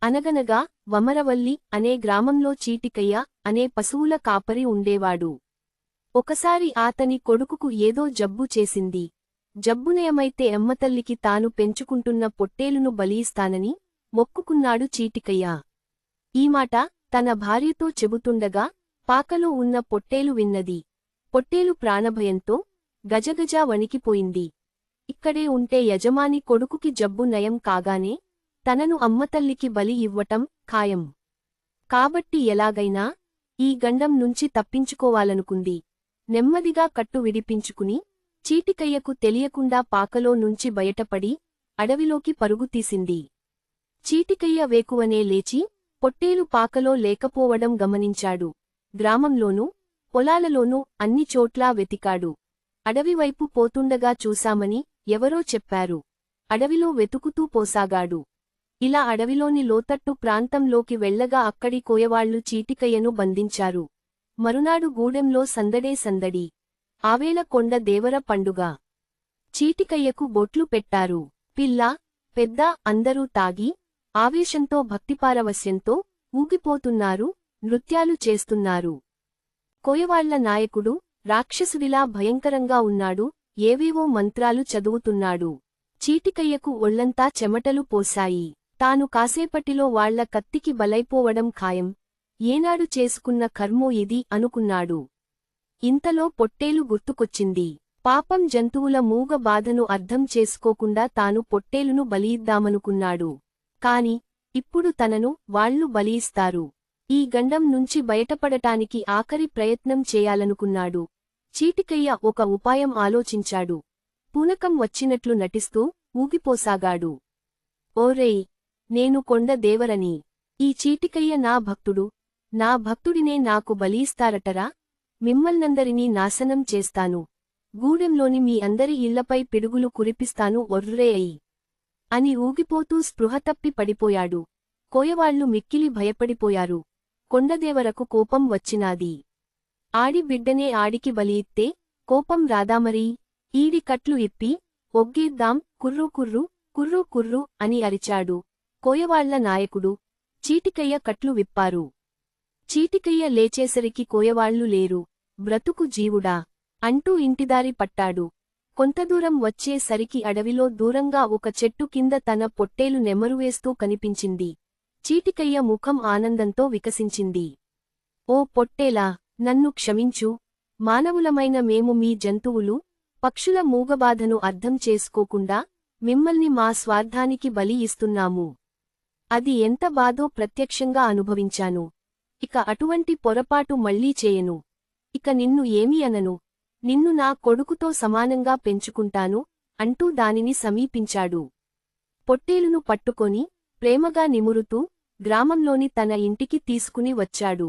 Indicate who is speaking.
Speaker 1: అనగనగా వమరవల్లి అనే గ్రామంలో చీటికయ్య అనే పశువుల కాపరి ఉండేవాడు. ఒకసారి ఆతని కొడుకుకు ఏదో జబ్బు చేసింది. జబ్బునయమైతే అమ్మతల్లికి తాను పెంచుకుంటున్న పొట్టేలును బలియిస్తానని మొక్కుకున్నాడు చీటికయ్య. ఈ మాట తన భార్యతో చెబుతుండగా పాకలో ఉన్న పొట్టేలు విన్నది. పొట్టేలు ప్రాణభయంతో గజగజా వణికిపోయింది. ఇక్కడే ఉంటే యజమాని కొడుకుకి జబ్బు నయం కాగానే తనను అమ్మతల్లికి బలి ఇవ్వటం ఖాయం. కాబట్టి ఎలాగైనా ఈ గండం నుంచి తప్పించుకోవాలనుకుంది. నెమ్మదిగా కట్టు విడిపించుకుని చీటికయ్యకు తెలియకుండా పాకలో నుంచి బయటపడి అడవిలోకి పరుగుతీసింది. చీటికయ్య వేకువనే లేచి పొట్టేలు పాకలో లేకపోవడం గమనించాడు. గ్రామంలోనూ పొలాలలోనూ అన్ని చోట్లా వెతికాడు. అడవివైపు పోతుండగా చూశామని ఎవరో చెప్పారు. అడవిలో వెతుకుతూ పోసాగాడు. ఇలా అడవిలోని లోతట్టు ప్రాంతంలోకి వెళ్లగా అక్కడి కోయవాళ్లు చీటికయ్యను బంధించారు. మరునాడు గూడెంలో సందడే సందడి. ఆవేళ కొండ దేవర పండుగ. చీటికయ్యకు బొట్లు పెట్టారు. పిల్ల పెద్ద అందరూ తాగి ఆవేశంతో భక్తిపారవస్యంతో ఊగిపోతున్నారు, నృత్యాలు చేస్తున్నారు. కోయవాళ్ల నాయకుడు రాక్షసుడిలా భయంకరంగా ఉన్నాడు, ఏవేవో మంత్రాలు చదువుతున్నాడు. చీటికయ్యకు ఒళ్లంతా చెమటలు పోశాయి. తాను కాసేపటిలో వాళ్ల కత్తికి బలైపోవడం ఖాయం. ఏనాడు చేసుకున్న కర్మో ఇది అనుకున్నాడు. ఇంతలో పొట్టేలు గుర్తుకొచ్చింది. పాపం జంతువుల మూగ బాధను అర్థం చేసుకోకుండా తాను పొట్టేలును బలియిద్దామనుకున్నాడు. కాని ఇప్పుడు తనను వాళ్లు బలియిస్తారు. ఈ గండం నుంచి బయటపడటానికి ఆఖరి ప్రయత్నం చేయాలనుకున్నాడు. చీటికయ్య ఒక ఉపాయం ఆలోచించాడు. పూనకం వచ్చినట్లు నటిస్తూ ఊగిపోసాగాడు. ఓరేయ్, నేను కొండ దేవరని. ఈ చీటికయ్య నా భక్తుడు. నా భక్తుడినే నాకు బలియిస్తారటరా? మిమ్మల్నందరినీ నాశనం చేస్తాను. గూడెంలోని మీ అందరి ఇళ్లపై పిడుగులు కురిపిస్తాను ఒర్రే అయి అని ఊగిపోతూ స్పృహతప్పి పడిపోయాడు. కోయవాళ్లు మిక్కిలి భయపడిపోయారు. కొండదేవరకు కోపం వచ్చినాది. ఆడి బిడ్డనే ఆడికి బలియిత్తే కోపం రాదామరీ? ఈడి కట్లు ఇప్పి ఒగ్గేద్దాం, కుర్రు కుర్రు కుర్రు కుర్రు అని అరిచాడు. కోయవాళ్ల నాయకుడు చీటికయ్య కట్లు విప్పారు. చీటికయ్య లేచేసరికి కోయవాళ్లు లేరు. బ్రతుకు జీవుడా అంటూ ఇంటిదారి పట్టాడు. కొంతదూరం వచ్చే సరికి అడవిలో దూరంగా ఒక చెట్టు కింద తన పొట్టేలు నెమరువేస్తూ కనిపించింది. చీటికయ్య ముఖం ఆనందంతో వికసించింది. ఓ పొట్టేలా, నన్ను క్షమించు. మానవులమైన మేము మీ జంతువులు, పక్షుల మూగబాధను అర్థం చేసుకోకుండా మిమ్మల్ని మా స్వార్థానికి బలి ఇస్తున్నాము. అది ఎంత బాధో ప్రత్యక్షంగా అనుభవించాను. ఇక అటువంటి పొరపాటు మళ్లీ చేయను. ఇక నిన్ను ఏమీ అనను. నిన్ను నా కొడుకుతో సమానంగా పెంచుకుంటాను అంటూ దానిని సమీపించాడు. పొట్టేలును పట్టుకొని ప్రేమగా నిమురుతూ గ్రామంలోని తన ఇంటికి తీసుకుని వచ్చాడు.